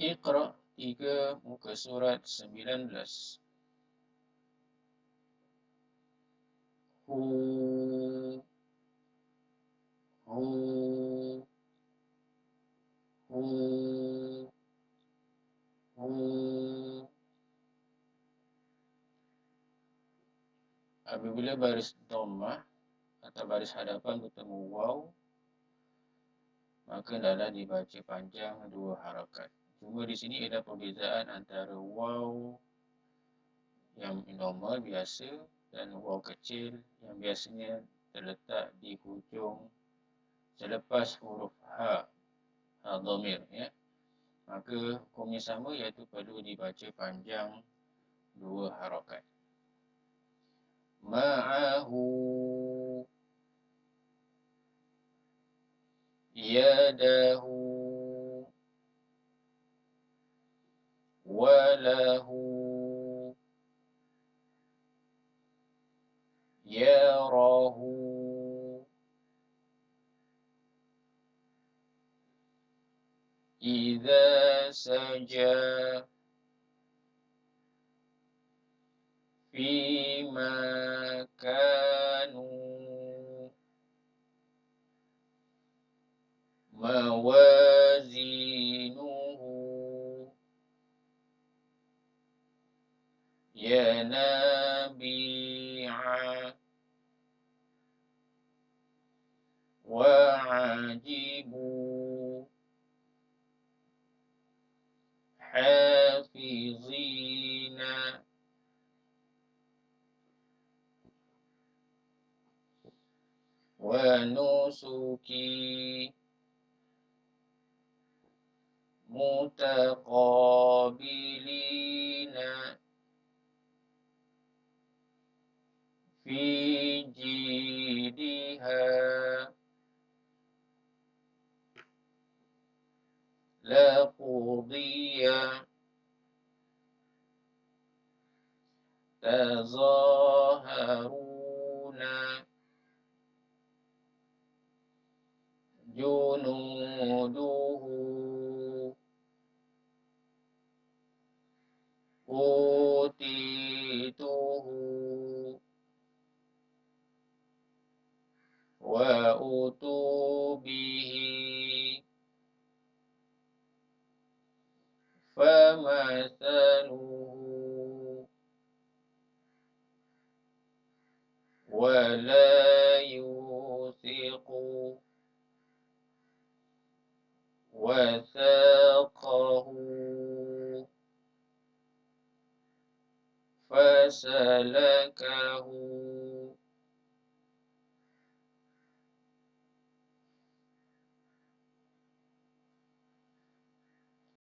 Iqra 3 muka surat 19. Hu hu hu hu. Apabila baris dhammah atau baris hadapan bertemu waw, maka hendaklah dibaca panjang 2 harakat. Cuma di sini ada perbezaan antara waw yang normal biasa dan waw kecil yang biasanya terletak di hujung selepas huruf ha, dhamir, ya. Maka hukumnya sama, iaitu perlu dibaca panjang 2 harakat. Ma'ahu, yadahu, walahu, yarahu, idza saja, fima kanu, mawazinuhu, yanabi'a, wa'ajibu, hafizina, wa nusuki, mutaqabilina, fi jidiha, laqudiya, tazaharuna, junuduhu, utituhu, wa utubihi, famathaluhu, wa la yuthiqu, wathaqahu, fasalakahu,